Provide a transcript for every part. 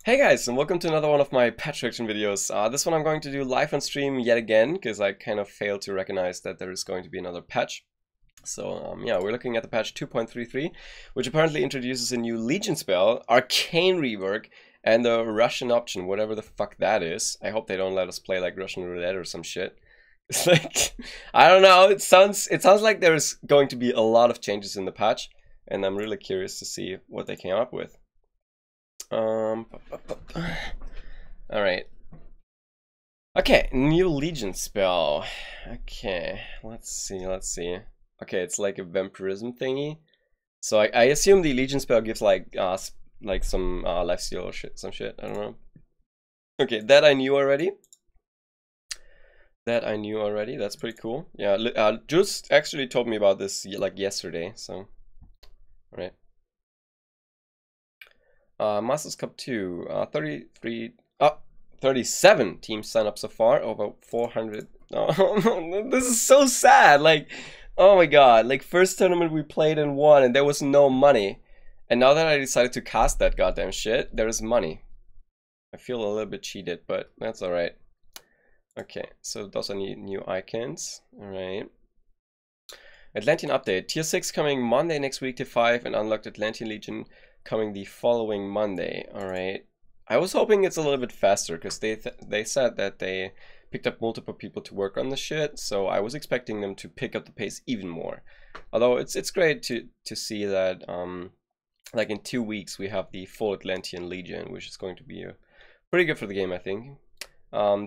Hey guys, and welcome to another one of my patch reaction videos. This one I'm going to do live on stream yet again, because I kind of failed to recognize that there is going to be another patch. So yeah, we're looking at the patch 2.33, which apparently introduces a new Legion spell, Arcane Rework, and a Russian option, whatever the fuck that is. I hope they don't let us play like Russian roulette or some shit. It's like, I don't know, it sounds like there's going to be a lot of changes in the patch, and I'm really curious to see what they came up with. All right. Okay, new Legion spell. Okay, let's see. Okay, it's like a vampirism thingy. So I assume the Legion spell gives like some lifesteal or shit, some shit. I don't know. Okay, that I knew already. That's pretty cool. Yeah, Jules actually told me about this like yesterday. So, all right. Masters Cup 2, 37 teams signed up so far, over 400. Oh, this is so sad. Like, oh my god, like first tournament we played and won and there was no money. And now that I decided to cast that goddamn shit, there is money. I feel a little bit cheated, but that's alright. Okay, so those are new icons. Alright. Atlantean update. Tier 6 coming Monday next week to 5 and unlocked Atlantean Legion coming the following Monday. Alright. I was hoping it's a little bit faster because they said that they picked up multiple people to work on the shit, so I was expecting them to pick up the pace even more. Although it's great to see that like in 2 weeks we have the full Atlantean Legion, which is going to be pretty good for the game, I think.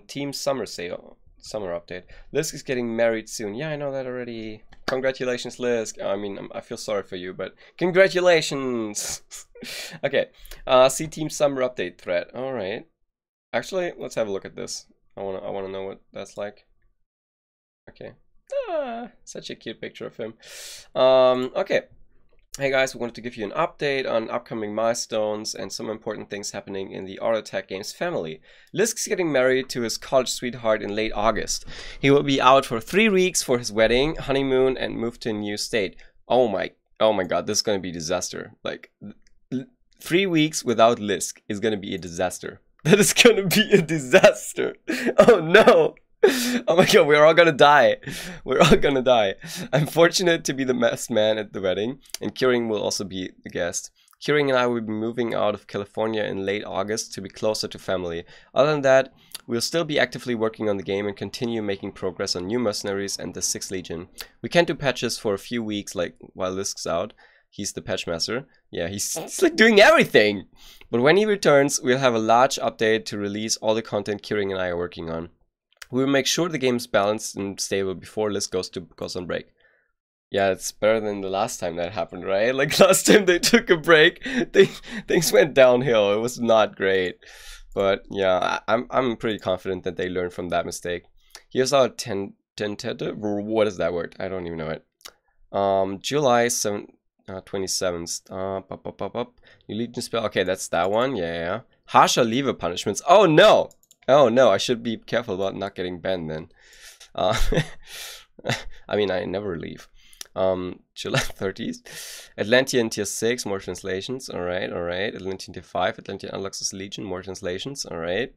Team Summer Sale. Summer update. Lisk is getting married soon. Yeah, I know that already. Congratulations, Lisk. I mean, I feel sorry for you, but congratulations. Okay. See Team Summer update thread. All right. Actually, let's have a look at this. I wanna know what that's like. Okay. Such a cute picture of him. Okay. Hey guys, we wanted to give you an update on upcoming milestones and some important things happening in the Auto Attack Games family. Lisk's getting married to his college sweetheart in late August. He will be out for 3 weeks for his wedding, honeymoon, and move to a new state. Oh my god, this is gonna be a disaster. Like, 3 weeks without Lisk is gonna be a disaster. That is gonna be a disaster. Oh no! Oh my god, we're all gonna die. We're all gonna die. I'm fortunate to be the best man at the wedding, and Kieran will also be the guest. Kieran and I will be moving out of California in late August to be closer to family. Other than that, we'll still be actively working on the game and continue making progress on new mercenaries and the 6th Legion. We can't do patches for a few weeks, like while Lisk's out. He's the patch master. Yeah, he's like doing everything. But when he returns, we'll have a large update to release all the content Kieran and I are working on. We will make sure the game's balanced and stable before Lisk goes on break. Yeah, it's better than the last time that happened, right? Like last time they took a break, things went downhill. It was not great. But yeah, I'm pretty confident that they learned from that mistake. Here's our tentative. What is that word? I don't even know it. July 27th. New Legion spell. Okay, that's that one. Yeah. Harsher lever punishments. Oh no! Oh no, I should be careful about not getting banned then. I mean, I never leave. July 30th. Atlantean tier 6, more translations. Alright. Atlantean tier 5, Atlantean unlocks his Legion, more translations. Alright.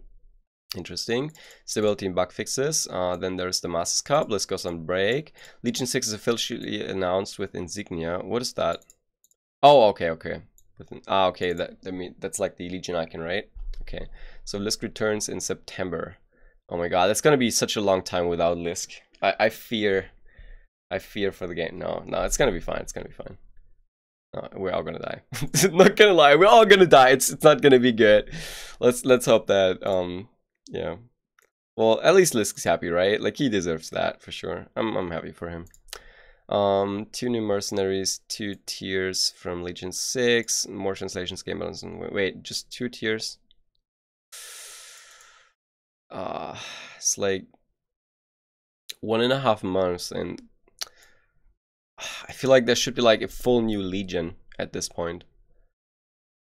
Interesting. Stability and bug fixes. Then there's the Masters Cup. Let's go on break. Legion 6 is officially announced with insignia. What is that? Oh, okay. Okay, that's like the Legion icon, right? Okay, so Lisk returns in September. Oh my god, that's gonna be such a long time without Lisk. I fear for the game. No, it's gonna be fine. It's gonna be fine. No, we're all gonna die. Not gonna lie, we're all gonna die. It's not gonna be good. Let's hope that yeah. Well, at least Lisk's happy, right? Like he deserves that for sure. I'm happy for him. 2 new mercenaries, 2 tiers from Legion 6, more translations, game balance. Wait, just 2 tiers. It's like 1.5 months, and I feel like there should be like a full new Legion at this point.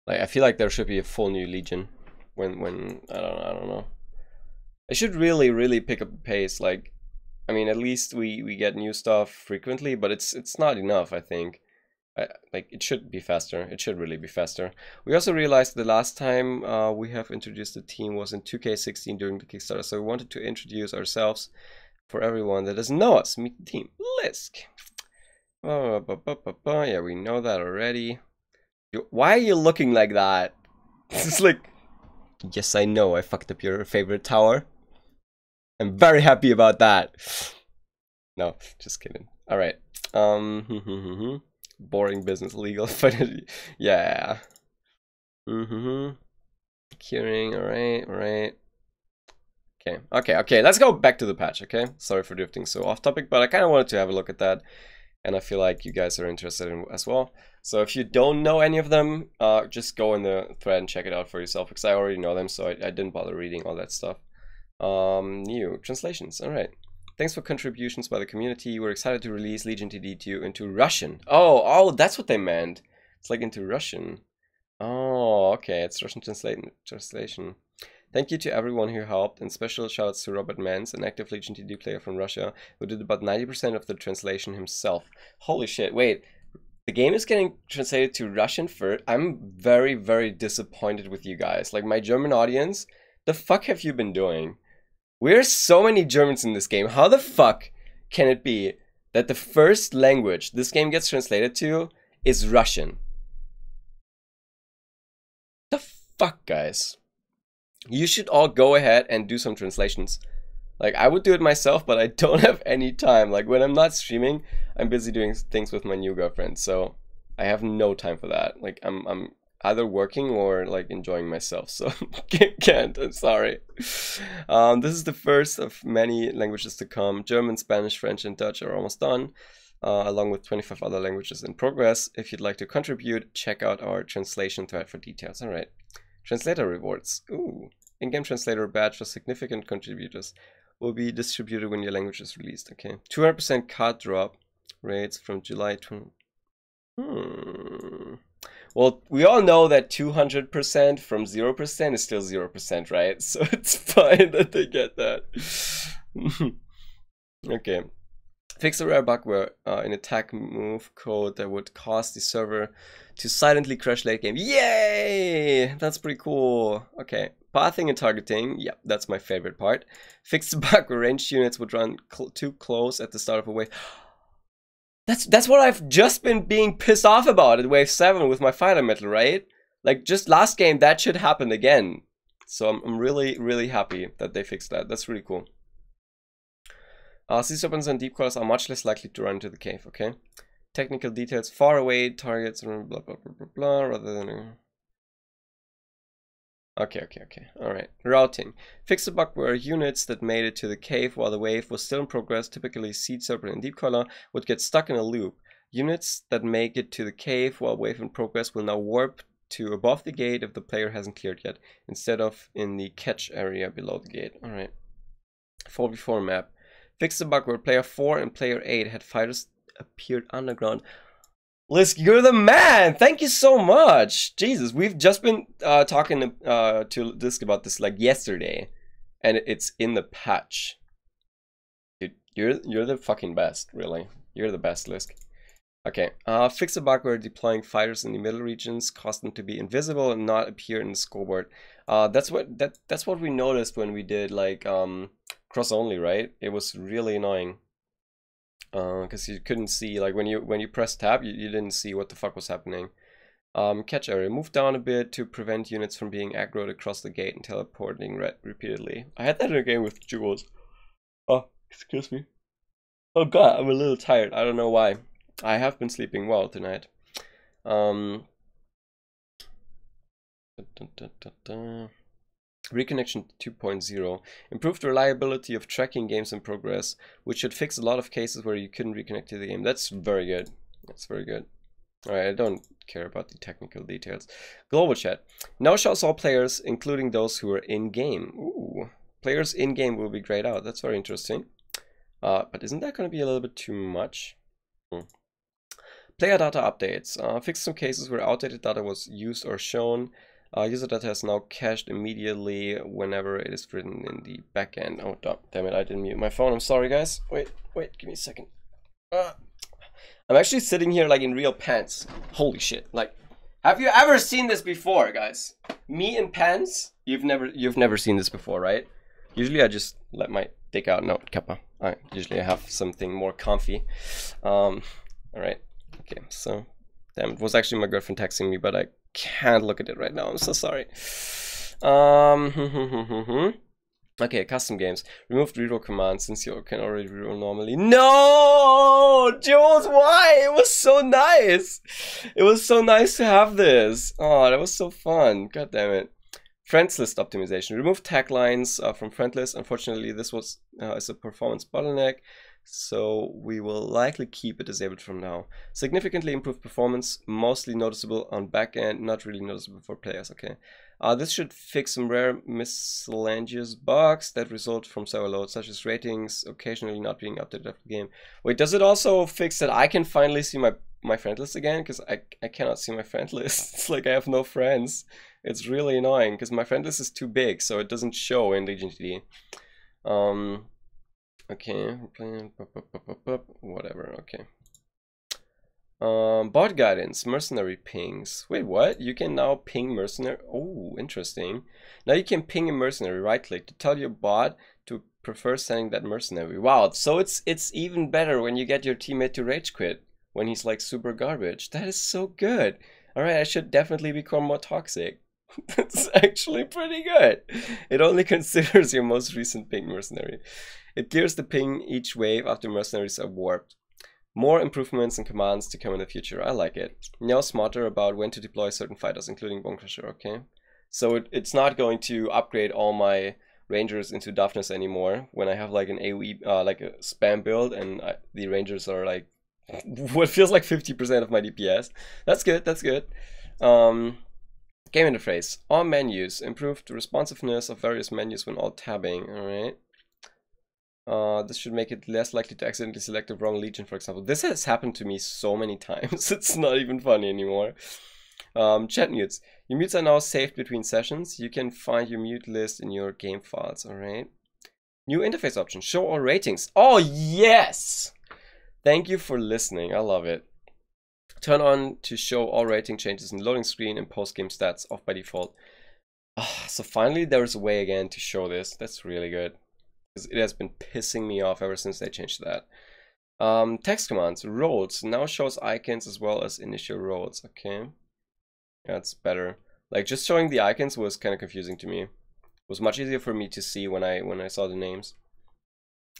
Like I feel like there should be a full new Legion when I don't know. I should really pick up the pace. Like, I mean, at least we get new stuff frequently, but it's not enough, I think. like it should be faster. It should really be faster. We also realized the last time we have introduced the team was in 2K16 during the Kickstarter, so we wanted to introduce ourselves for everyone that doesn't know us. Meet the team. Lisk. Yeah, we know that already. Why are you looking like that? It's like, yes, I know I fucked up your favorite tower. I'm very happy about that. No, just kidding. All right. Boring business legal, but yeah. Curing. All right. Okay. Let's go back to the patch. Okay. Sorry for drifting so off topic, but I kind of wanted to have a look at that, and I feel like you guys are interested in as well. So if you don't know any of them, just go in the thread and check it out for yourself, because I already know them, so I didn't bother reading all that stuff. New translations. All right. Thanks for contributions by the community. We're excited to release Legion TD2 into Russian. Oh, that's what they meant. It's like into Russian. Oh, okay. It's Russian translation. Thank you to everyone who helped, and special shoutouts to Robert Mans, an active Legion TD player from Russia, who did about 90% of the translation himself. Holy shit, wait. The game is getting translated to Russian first? I'm very, very disappointed with you guys. Like, my German audience, the fuck have you been doing? We're so many Germans in this game. How the fuck can it be that the first language this game gets translated to is Russian? The fuck, guys? You should all go ahead and do some translations. Like, I would do it myself, but I don't have any time. Like, when I'm not streaming, I'm busy doing things with my new girlfriend, so I have no time for that. Like, I'm either working or like enjoying myself, so can't. I'm sorry. This is the first of many languages to come. German, Spanish, French, and Dutch are almost done, along with 25 other languages in progress. If you'd like to contribute, check out our translation thread for details. All right. Translator rewards. Ooh. In-game translator badge for significant contributors will be distributed when your language is released. Okay. 200% card drop rates from July 20. Well, we all know that 200% from 0% is still 0%, right? So it's fine that they get that. Okay. Fix a rare bug where an attack move code that would cause the server to silently crash late game. Yay! That's pretty cool. Okay. Pathing and targeting. Yeah, that's my favorite part. Fix the bug where ranged units would run too close at the start of a wave. That's what I've just been being pissed off about at wave 7 with my fighter metal, right? Like, just last game, that should happen again. So I'm really, really happy that they fixed that. That's really cool. Sea serpents and deep crawlers are much less likely to run into the cave, okay? Technical details, far away targets, blah, blah, blah, blah, blah, rather than... Okay. Alright. Routing. Fix the bug where units that made it to the cave while the wave was still in progress, typically Seed Serpent and Deep Collar, would get stuck in a loop. Units that make it to the cave while wave in progress will now warp to above the gate if the player hasn't cleared yet, instead of in the catch area below the gate. Alright. 4v4 map. Fix the bug where player 4 and player 8 had fighters appeared underground. Lisk, you're the man! Thank you so much! Jesus, we've just been talking to Lisk about this like yesterday, and it's in the patch. Dude, you're the fucking best, really. You're the best, Lisk. Okay, fix the bug where deploying fighters in the middle regions cause them to be invisible and not appear in the scoreboard. That's what we noticed when we did like cross only, right? It was really annoying. Because you couldn't see, like when you press tab, you didn't see what the fuck was happening. Catch area. Move down a bit to prevent units from being aggroed across the gate and teleporting repeatedly. I had that in a game with Jules. Oh, excuse me. Oh god, I'm a little tired. I don't know why. I have been sleeping well tonight. Reconnection 2.0. Improved reliability of tracking games in progress, which should fix a lot of cases where you couldn't reconnect to the game. That's very good. That's very good. Alright, I don't care about the technical details. Global chat. Now shows all players, including those who are in-game. Ooh. Players in-game will be grayed out. That's very interesting. But isn't that going to be a little bit too much? Player data updates. Fix some cases where outdated data was used or shown. User data is now cached immediately whenever it is written in the backend. Oh, damn it, I didn't mute my phone. I'm sorry, guys. Wait, give me a second. I'm actually sitting here like in real pants. Holy shit. Like, have you ever seen this before, guys? Me in pants? You've never seen this before, right? Usually I just let my dick out. No, kappa. Usually I have something more comfy. Alright. Okay, so damn, it was actually my girlfriend texting me, but I can't look at it right now. I'm so sorry. Okay, custom games. Removed reroll command since you can already reroll normally. No! Jules, why? It was so nice! It was so nice to have this. Oh, that was so fun. God damn it. Friends list optimization. Remove taglines from friend list. Unfortunately, this was is a performance bottleneck, so we will likely keep it disabled from now. Significantly improved performance, mostly noticeable on backend, not really noticeable for players. Okay. This should fix some rare miscellaneous bugs that result from server load, such as ratings occasionally not being updated after the game. Wait, does it also fix that I can finally see my friend list again? Because I cannot see my friend list. It's like I have no friends. It's really annoying because my friend list is too big, so it doesn't show in Legion TD. Okay, whatever, okay. Bot guidance, mercenary pings. Wait, what? You can now ping mercenary. Oh, interesting. Now you can ping a mercenary, right click to tell your bot to prefer sending that mercenary. Wow, so it's even better when you get your teammate to rage quit when he's like super garbage. That is so good. Alright, I should definitely become more toxic. That's actually pretty good. It only considers your most recent ping mercenary. It clears the ping each wave after mercenaries are warped. More improvements and commands to come in the future. I like it. Now smarter about when to deploy certain fighters, including Bone Crusher, okay? So it's not going to upgrade all my rangers into Daphnis anymore when I have like an AoE, like a spam build, and the rangers are like what feels like 50% of my DPS. That's good, that's good. Game interface. All menus. Improved responsiveness of various menus when alt-tabbing, alright? This should make it less likely to accidentally select the wrong legion, for example. This has happened to me so many times, it's not even funny anymore. Chat mutes. Your mutes are now saved between sessions. You can find your mute list in your game files, alright? New interface option. Show all ratings. Oh, yes! Thank you for listening, I love it. Turn on to show all rating changes in loading screen and post-game stats off by default. So finally there's a way again to show this. That's really good. It has been pissing me off ever since they changed that. Text commands, roles, now shows icons as well as initial roles, okay? That's better. Like just showing the icons was kind of confusing to me. It was much easier for me to see when I saw the names.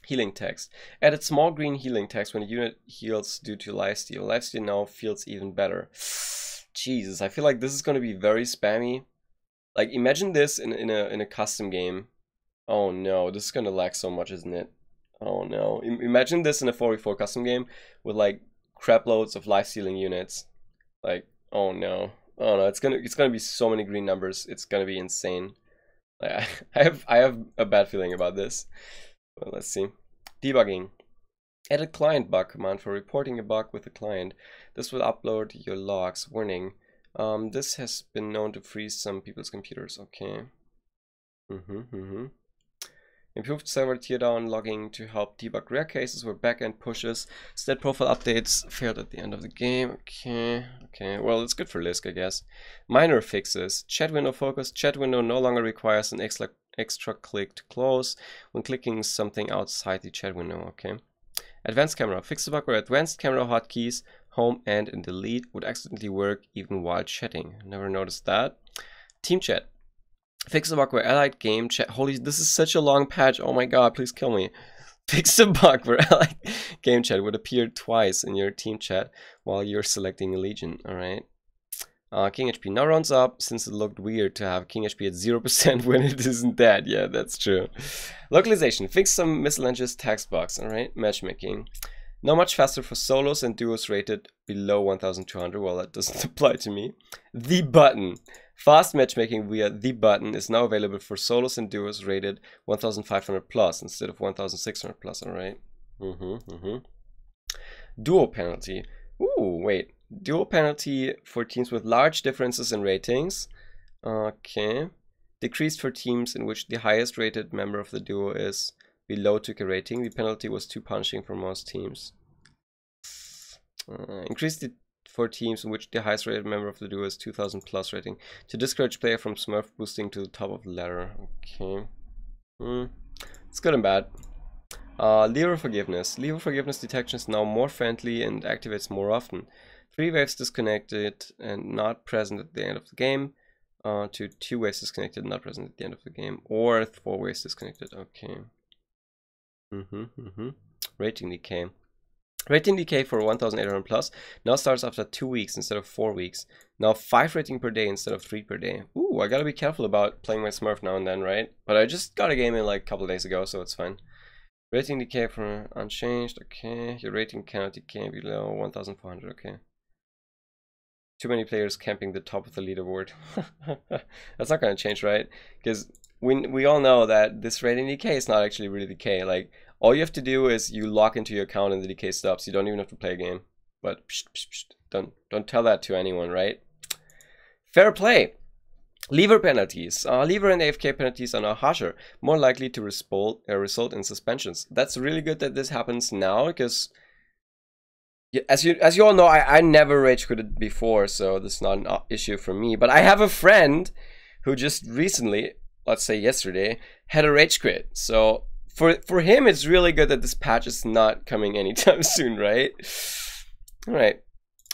Healing text. Added small green healing text when a unit heals due to lifesteal. Lifesteal now feels even better. Jesus, I feel like this is going to be very spammy. Like imagine this in a custom game. Oh no, this is gonna lag so much, isn't it? Oh no. Imagine this in a 4v4 custom game with like crap loads of life-stealing units. Like, oh no. Oh no, it's gonna be so many green numbers. It's gonna be insane. Like, I have a bad feeling about this. Well, let's see. Debugging. Added client bug command for reporting a bug with the client. This will upload your logs. Warning. This has been known to freeze some people's computers. Okay. Improved server teardown logging to help debug rare cases where backend pushes. Stat profile updates failed at the end of the game. Okay, well, it's good for Lisk, I guess. Minor fixes. Chat window focus. Chat window no longer requires an extra click to close when clicking something outside the chat window. Okay. Advanced camera. Fix the bug where advanced camera hotkeys, home and delete would accidentally work even while chatting. Never noticed that. Team chat. Fix the bug where allied game chat. Holy, this is such a long patch. Oh my god, please kill me. Fix the bug where allied game chat would appear twice in your team chat while you're selecting a legion. Alright. King HP now runs up since it looked weird to have King HP at 0% when it isn't dead. Yeah, that's true. Localization. Fix some miscellaneous text bugs. Alright. Matchmaking. Now much faster for solos and duos rated below 1200. Well, that doesn't apply to me. The button. Fast matchmaking via the button is now available for solos and duos rated 1500 plus instead of 1600 plus, alright? Duo penalty. Ooh, wait. Duo penalty for teams with large differences in ratings. Okay. Decreased for teams in which the highest rated member of the duo is below 2k rating. The penalty was too punishing for most teams. Increase the for teams in which the highest rated member of the duo is 2000 plus rating to discourage player from smurf boosting to the top of the ladder. Okay. It's good and bad. Lever forgiveness. Lever forgiveness detection is now more friendly and activates more often. 3 waves disconnected and not present at the end of the game. To 2 waves disconnected and not present at the end of the game. Or 4 waves disconnected. Okay. Rating decay. Rating decay for 1800 plus now starts after 2 weeks instead of 4 weeks. Now 5 rating per day instead of 3 per day. Ooh, I gotta be careful about playing my Smurf now and then, right? But I just got a game in like a couple days ago, so it's fine. Rating decay for unchanged, okay. Your rating cannot decay below 1400, okay. Too many players camping the top of the leaderboard. That's not gonna change, right? Because we all know that this rating decay is not actually really decay. Like, all you have to do is you log into your account and the decay stops. You don't even have to play a game. But don't tell that to anyone, right? Fair play. Lever penalties. Lever and AFK penalties are now harsher, more likely to result in suspensions. That's really good that this happens now, because as you all know, I never rage quitted before, so this is not an issue for me. But I have a friend who just recently, let's say yesterday, had a rage quit. So for him, it's really good that this patch is not coming anytime soon, right? All right.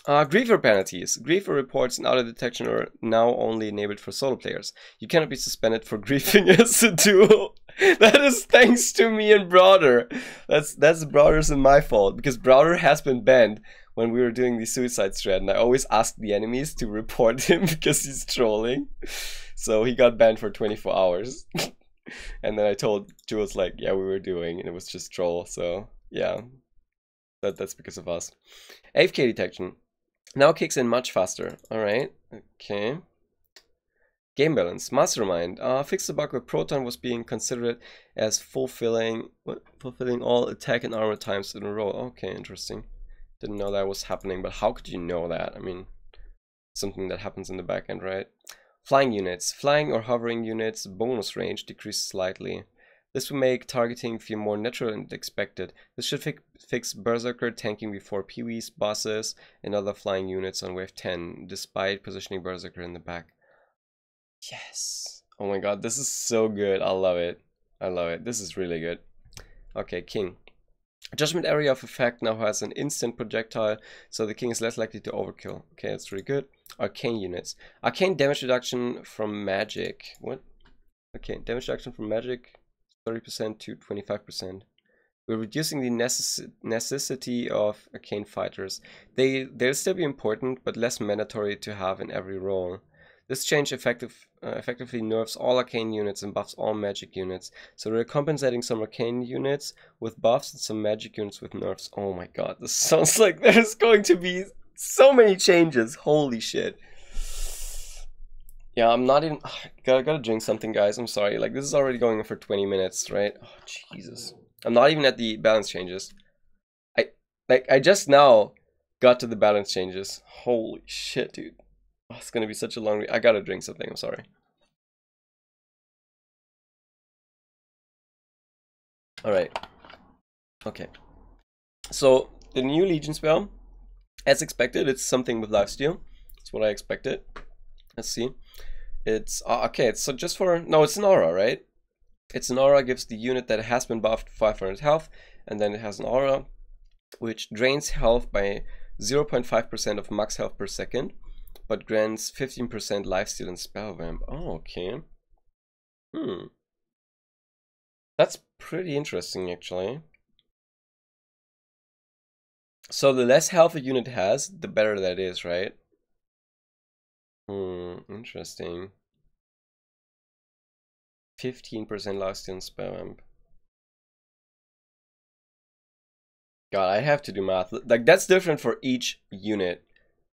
Griefer penalties. Griefer reports and auto detection are now only enabled for solo players. You cannot be suspended for griefing as a duo. That is thanks to me and Browder. That's Browder's and my fault, because Browder has been banned when we were doing the suicide strat, and I always asked the enemies to report him because he's trolling. So he got banned for 24 hours. And then I told Jules, like, yeah, we were doing, and it was just troll. So yeah, that's because of us. AFK detection now kicks in much faster. All right, okay. Game balance. Mastermind. Fix the bug where Proton was being considered as fulfilling all attack and armor times in a row. Okay, interesting. Didn't know that was happening, but how could you know that? I mean, something that happens in the back end, right? Flying units. Flying or hovering units bonus range decreases slightly. This will make targeting feel more natural and expected. This should fix Berserker tanking before Pee-wee's, bosses, and other flying units on wave 10, despite positioning Berserker in the back. Yes! Oh my god, this is so good. I love it. I love it. This is really good. Okay, King. Judgment area of effect now has an instant projectile, so the King is less likely to overkill. Okay, that's really good. Arcane units. Arcane damage reduction from magic. What? Okay, damage reduction from magic 30% to 25%. We're reducing the necessity of arcane fighters. They'll still be important, but less mandatory to have in every role. This change effectively nerfs all arcane units and buffs all magic units. So we're compensating some arcane units with buffs and some magic units with nerfs. Oh my god, this sounds like there's going to be so many changes. Holy shit. Yeah, I'm not even... Gotta drink something, guys. I'm sorry. Like, this is already going on for 20 minutes, right? Oh, Jesus. I'm not even at the balance changes. I just now got to the balance changes. Holy shit, dude. Oh, it's gonna be such a long... I gotta drink something. I'm sorry. Alright. Okay. So, the new Legion spell, as expected, it's something with lifesteal. That's what I expected. Let's see. It's okay. It's so just for it's an aura, right? It's an aura, gives the unit that has been buffed 500 health, and then it has an aura which drains health by 0.5% of max health per second, but grants 15% lifesteal and spell vamp. Oh, okay. That's pretty interesting, actually. So the less health a unit has, the better that is, right? Interesting. 15% lifesteal and spell vamp. God, I have to do math. Like, that's different for each unit.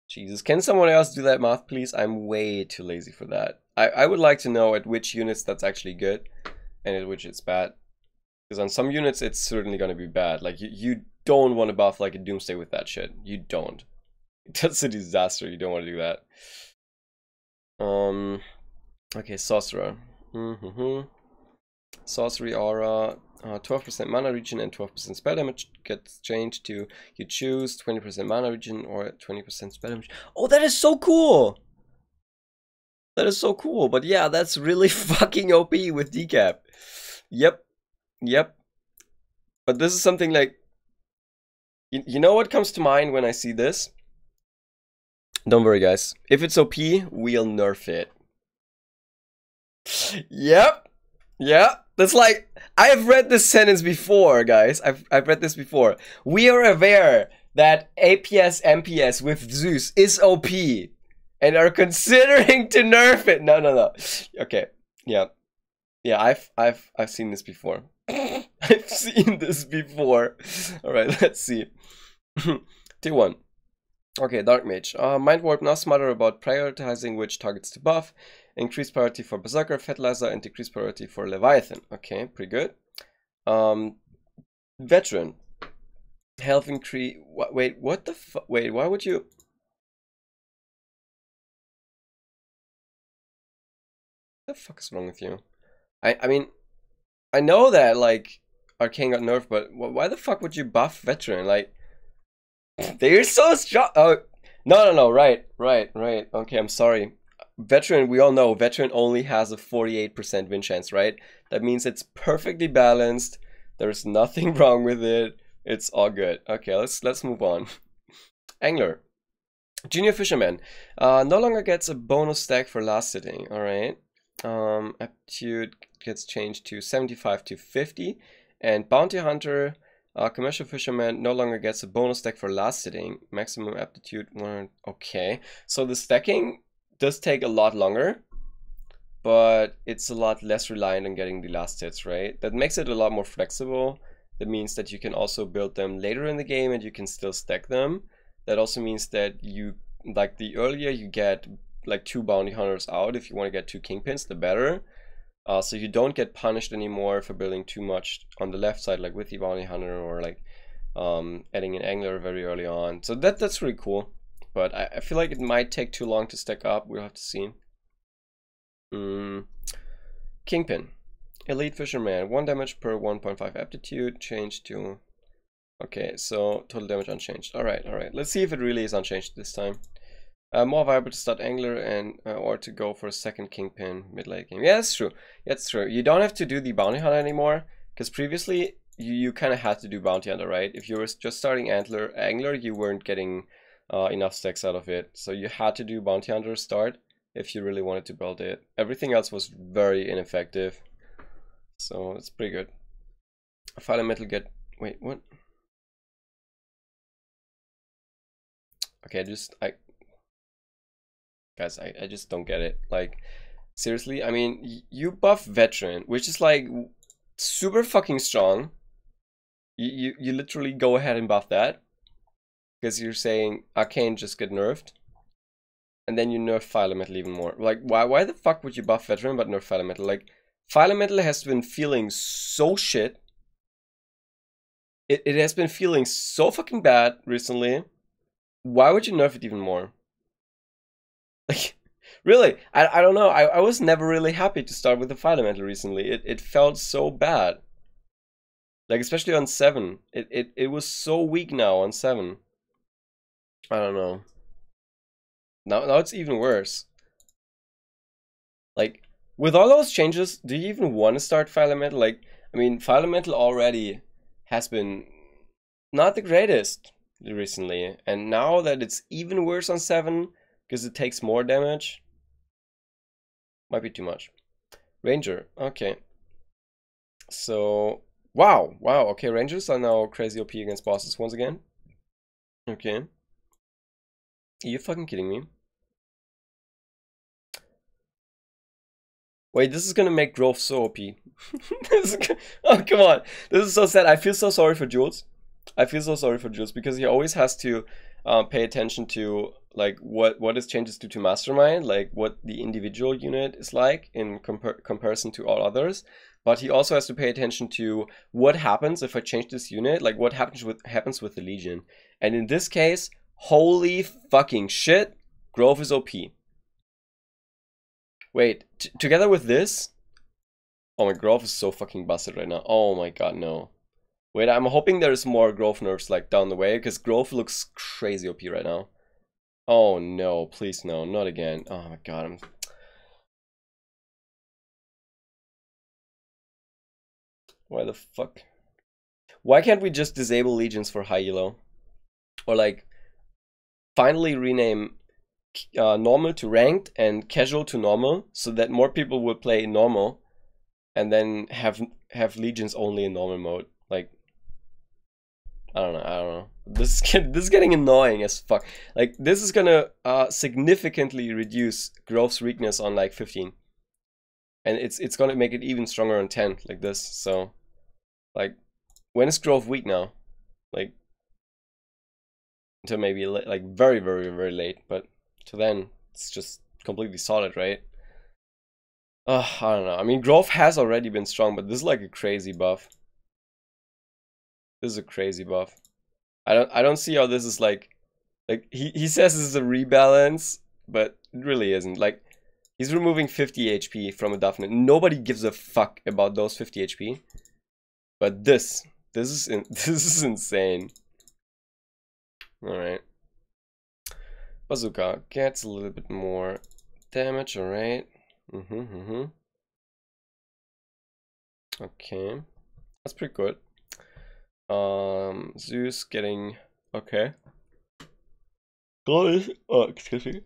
Jesus, can someone else do that math, please? I'm way too lazy for that. I would like to know at which units that's actually good and at which it's bad. Because on some units, it's certainly going to be bad. Like, you don't want to buff like a Doomsday with that shit. You don't. That's a disaster. You don't want to do that. Okay, Sorcerer. Sorcery Aura, 12% mana regen and 12% spell damage gets changed to you choose 20% mana regen or 20% spell damage. Oh, that is so cool! That is so cool, but yeah, that's really fucking OP with decap. Yep, yep. But this is something like, you know what comes to mind when I see this? Don't worry, guys. If it's OP, we'll nerf it. Yep. Yeah. That's like, I've read this sentence before, guys. I've read this before. We are aware that APS MPS with Zeus is OP and are considering to nerf it. No. Okay. Yeah. Yeah, I've seen this before. I've seen this before. Alright, let's see. Tier 1. Okay, Dark Mage. Mind Warp, now smarter about prioritizing which targets to buff. Increased priority for Berserker, Fertilizer, and decreased priority for Leviathan. Okay, pretty good. Veteran. Health increase. Wait, what the fuck? Wait, why would you? What the fuck is wrong with you? I mean, I know that, like, Arcane got nerfed, but why the fuck would you buff Veteran? Like, they're so strong. Oh, no, right. Okay, I'm sorry. Veteran, we all know, Veteran only has a 48% win chance, right? That means it's perfectly balanced. There's nothing wrong with it. It's all good. Okay, let's move on. Angler. Junior Fisherman. No longer gets a bonus stack for last sitting, alright. Aptitude gets changed to 75 to 50. And Bounty Hunter, Commercial Fisherman no longer gets a bonus stack for last sitting. Maximum aptitude 1. Okay, so the stacking does take a lot longer, but it's a lot less reliant on getting the last hits, right? That makes it a lot more flexible. That means that you can also build them later in the game and you can still stack them. That also means that you, like, the earlier you get like 2 bounty hunters out, if you want to get 2 kingpins, the better. So you don't get punished anymore for building too much on the left side, like with the bounty hunter, or like adding an angler very early on. So that's really cool. But I feel like it might take too long to stack up. We'll have to see. Kingpin. Elite Fisherman. 1 damage per 1.5 aptitude. Changed to... Okay, so total damage unchanged. Alright. Let's see if it really is unchanged this time. More viable to start Angler and or to go for a second Kingpin mid-late game. Yeah, that's true. That's true. You don't have to do the Bounty Hunter anymore. Because previously, you kind of had to do Bounty Hunter, right? If you were just starting Angler, you weren't getting... enough stacks out of it, so you had to do Bounty Hunter start if you really wanted to build it. Everything else was very ineffective, so it's pretty good. Fire Metal get... Wait, what? Okay, guys, I just don't get it. Like, seriously, I mean, you buff Veteran, which is like super fucking strong. You literally go ahead and buff that. Because you're saying Arcane just get nerfed, and then you nerf Fire Elemental even more. Like, why the fuck would you buff Veteran but nerf Fire Elemental? Like, Fire Elemental has been feeling so shit. It has been feeling so fucking bad recently. Why would you nerf it even more? Like, really, I don't know. I was never really happy to start with the Fire Elemental recently. It felt so bad. Like, especially on 7. It was so weak now on 7. I don't know. Now it's even worse. Like, with all those changes, do you even want to start Fire Elemental? Like, I mean, Fire Elemental already has been not the greatest recently. And now that it's even worse on 7, because it takes more damage, might be too much. Ranger, okay. So, wow, okay, Rangers are now crazy OP against bosses once again. Okay. Are you fucking kidding me? Wait, this is gonna make Grove so OP. Oh, come on. This is so sad. I feel so sorry for Jules. Because he always has to pay attention to like what his changes do to Mastermind, like what the individual unit is like in comparison to all others. But he also has to pay attention to what happens if I change this unit, like what happens with the Legion. And in this case, holy fucking shit, Grove is OP. Wait, together with this, Oh, my growth is so fucking busted right now. Oh my god, no. Wait, I'm hoping there's more growth nerfs like down the way, because growth looks crazy OP right now. Oh no, please no, not again. Oh my god, why the fuck? Why can't we just disable legions for high elo? Or like, finally rename normal to ranked and casual to normal, so that more people will play normal, and then have legions only in normal mode. Like, I don't know. This is getting annoying as fuck. Like, this is gonna significantly reduce growth's weakness on like 15, and it's gonna make it even stronger on 10, like this. So, like, when is growth weak now? Like, until maybe like very late, but to then it's just completely solid, right? I don't know. I mean, growth has already been strong, but this is like a crazy buff. This is a crazy buff. I don't see how this is like he says this is a rebalance, but it really isn't. Like, he's removing 50 HP from a Daphne. Nobody gives a fuck about those 50 HP. But this is this is insane. All right. Bazooka gets a little bit more damage. All right. Okay, that's pretty good. Zeus getting okay. Oh, excuse me.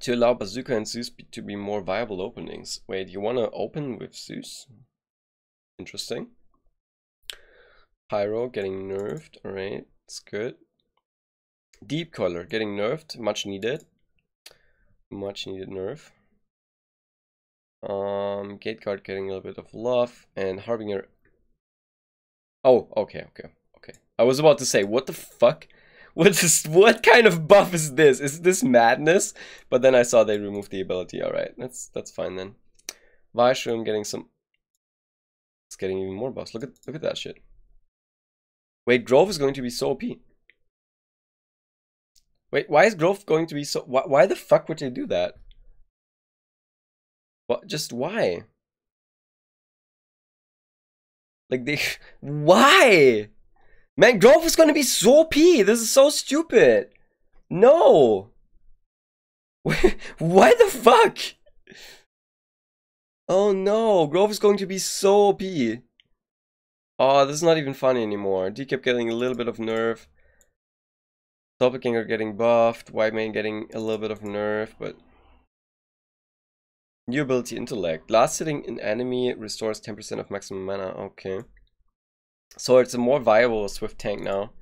To allow Bazooka and Zeus to be more viable openings. Wait, you want to open with Zeus? Interesting. Pyro getting nerfed. Alright, it's good. Deep Color getting nerfed. Much needed. Much needed nerf. Gateguard getting a little bit of love. And Harbinger. Oh, okay. I was about to say, what the fuck? What kind of buff is this? Is this madness? But then I saw they removed the ability. Alright, that's fine then. Vishroom getting some. It's getting even more buffs. Look at that shit. Wait, Grove is going to be so OP. Wait, why is Grove going to be so? Why the fuck would they do that? What? Just why? Like they. Why? Man, Grove is going to be so OP. This is so stupid. No. Why the fuck? Oh no, Grove is going to be so OP. Oh, this is not even funny anymore. D kept getting a little bit of nerf. Doppelganger getting buffed. White Mane getting a little bit of nerf, but... New ability, Intellect. Last hitting an enemy restores 10% of maximum mana. Okay. So it's a more viable Swift tank now.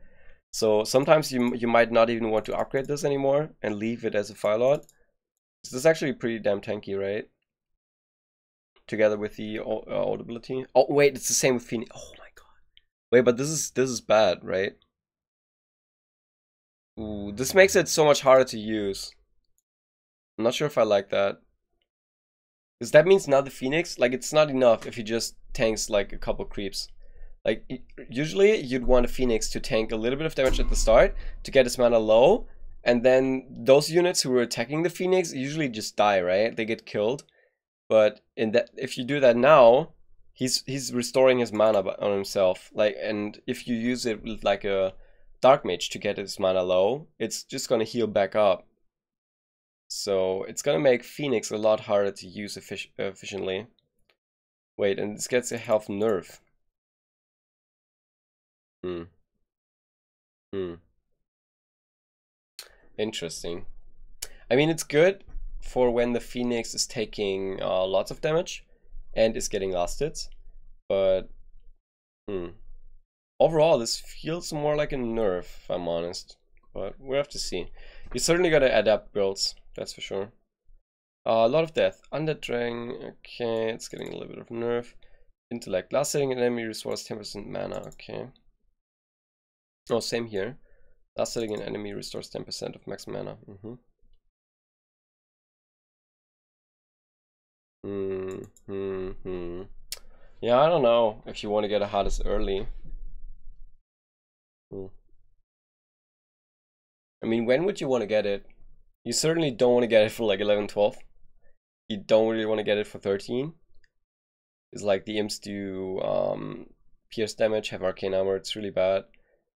So sometimes you might not even want to upgrade this anymore and leave it as a fire lot. This is actually pretty damn tanky, right? Together with the old ability. Oh wait, it's the same with Phoenix. Oh my god. Wait, but this is bad, right? Ooh, this makes it so much harder to use. I'm not sure if I like that. Because that means now the Phoenix, like, it's not enough if he just tanks like a couple creeps. Like, usually you'd want a Phoenix to tank a little bit of damage at the start to get his mana low, and then those units who are attacking the Phoenix usually just die, right? They get killed. But in that, if you do that now, he's restoring his mana on himself. Like, and if you use it with like a Dark Mage to get his mana low, it's just gonna heal back up. So it's gonna make Phoenix a lot harder to use efficiently. Wait, and this gets a health nerf. Interesting. I mean, it's good for when the Phoenix is taking lots of damage and is getting last hits, but overall this feels more like a nerf, if I'm honest. But we have to see. You certainly gotta adapt builds, that's for sure. A lot of death. Undead Dragon, okay, it's getting a little bit of nerf. Intellect. Last hitting an enemy restores 10% mana, okay. Oh, same here. Last hitting an enemy restores 10% of max mana. Yeah, I don't know if you want to get a Hades early. I mean, when would you want to get it? You certainly don't want to get it for like 11, 12. You don't really want to get it for 13. Is like the imps do pierce damage, have arcane armor, it's really bad.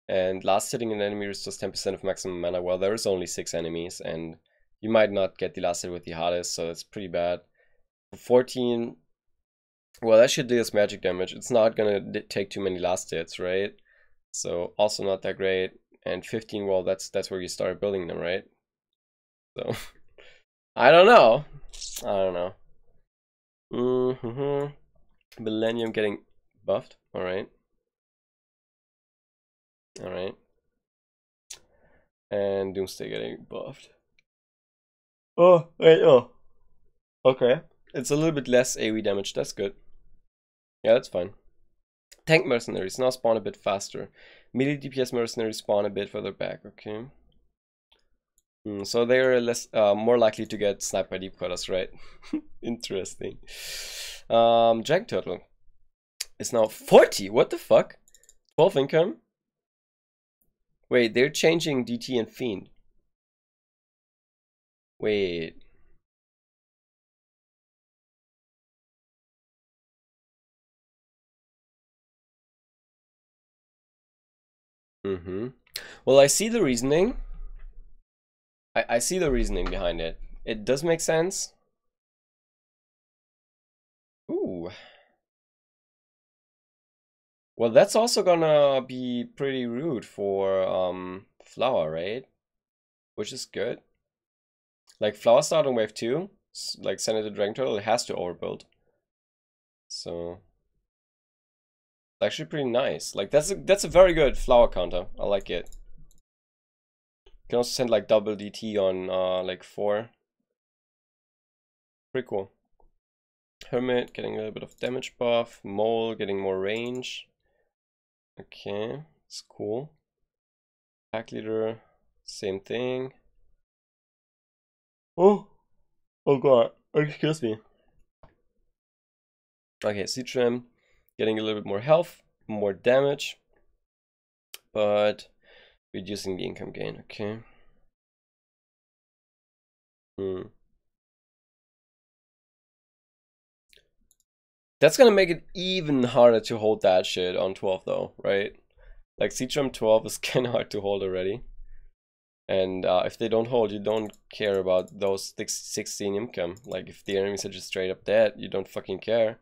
And last hitting an enemy restores 10% of maximum mana. Well, there is only 6 enemies, and you might not get the last hit with the hardest, so it's pretty bad. For 14, well, that shit deals magic damage. It's not gonna take too many last hits, right? So also not that great. And 15, well, that's where you start building them, right? So I don't know. Millennium getting buffed. All right. And Doomsday getting buffed. Oh, wait, oh. Okay. It's a little bit less AoE damage, that's good. Yeah, that's fine. Tank mercenaries now spawn a bit faster. Melee DPS mercenaries spawn a bit further back, okay. So they are more likely to get sniped by deep cutters, right? Interesting. Jack Turtle is now 40. What the fuck? 12 income? Wait, they're changing DT and Fiend. Wait. Well, I see the reasoning. I see the reasoning behind it. It does make sense. Ooh. Well, that's also gonna be pretty rude for Flower, right? Which is good. Like Flower start on wave 2, like Senator Dragon Turtle, it has to overbuild. So it's actually pretty nice. Like that's a very good Flower counter. I like it. You can also send like double DT on like 4. Pretty cool. Hermit getting a little bit of damage buff. Mole getting more range. Okay, it's cool. Pack leader, same thing. Oh god, excuse me. Okay, Citram getting a little bit more health, more damage, but reducing the income gain, okay. That's gonna make it even harder to hold that shit on 12 though, right? Like Citram 12 is kinda hard to hold already. And if they don't hold, you don't care about those 16 income. Like if the enemies are just straight up dead, you don't fucking care.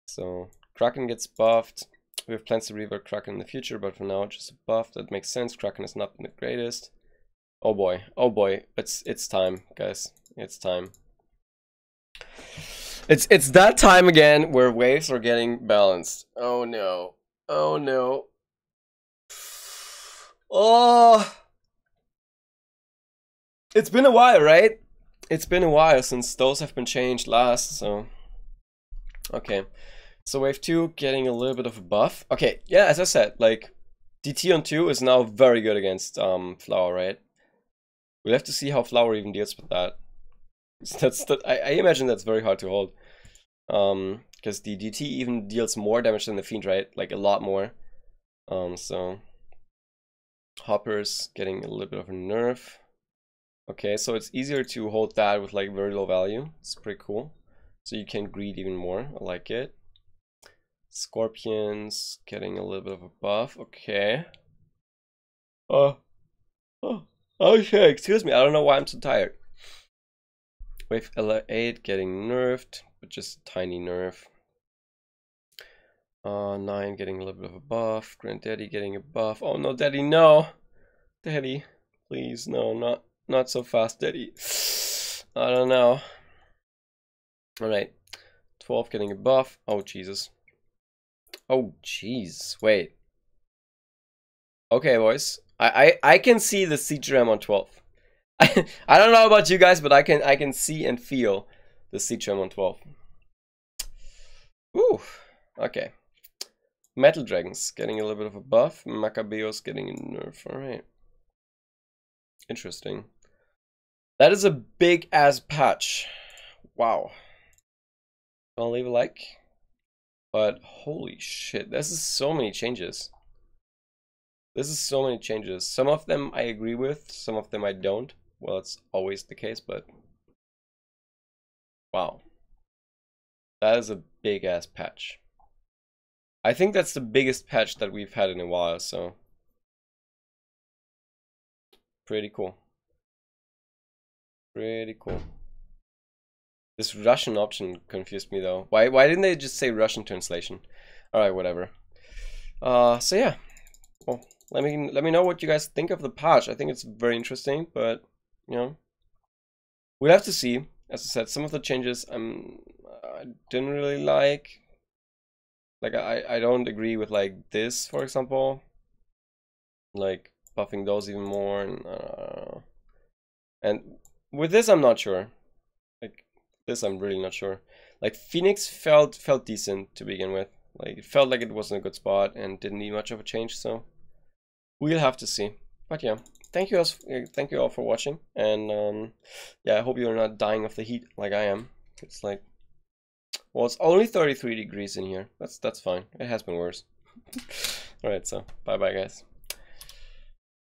So Kraken gets buffed. We have plans to rework Kraken in the future, but for now just a buff. That makes sense. Kraken is not the greatest. Oh boy, it's time, guys. It's time. It's that time again where waves are getting balanced. Oh no. Oh no. Oh. It's been a while, right? It's been a while since those have been changed last, so okay. So wave 2 getting a little bit of a buff. Okay, yeah, as I said, like DT on 2 is now very good against Flower, right? We'll have to see how Flower even deals with that. I imagine that's very hard to hold. Because the DT even deals more damage than the Fiend, right? Like a lot more. So Hopper's getting a little bit of a nerf. Okay, so it's easier to hold that with like very low value. It's pretty cool. So you can greed even more. I like it. Scorpions getting a little bit of a buff. Okay. Okay, excuse me. I don't know why I'm so tired. Wave 8 getting nerfed, but just a tiny nerf. 9 getting a little bit of a buff. Granddaddy getting a buff. Oh no, Daddy, no! Daddy, please, no, not so fast, Daddy. I don't know. Alright. 12 getting a buff. Oh, Jesus. Oh, jeez. Wait. Okay, boys. I can see the siege ram on 12. I don't know about you guys, but I can see and feel the siege ram on 12. Ooh. Okay. Metal Dragons getting a little bit of a buff. Macabeos getting a nerf. Alright. Interesting. That is a big ass patch. Wow. I'll leave a like. But holy shit, this is so many changes. This is so many changes. Some of them I agree with, some of them I don't. Well, it's always the case, but wow. That is a big ass patch. I think that's the biggest patch that we've had in a while, so pretty cool. Pretty cool. This Russian option confused me though. Why didn't they just say Russian translation? Alright, whatever. So yeah. Well, let me know what you guys think of the patch. I think it's very interesting, but you know, we'll have to see. As I said, some of the changes I didn't really like. Like I don't agree with like this, for example. Like buffing those even more, and with this I'm not sure. Like this I'm really not sure. Like Phoenix felt decent to begin with. Like it felt like it was in a good spot and didn't need much of a change, so we'll have to see. But yeah, thank you all for watching, and yeah, I hope you're not dying of the heat like I am. It's like, well, it's only 33 degrees in here. That's fine. It has been worse. All right, so bye bye guys.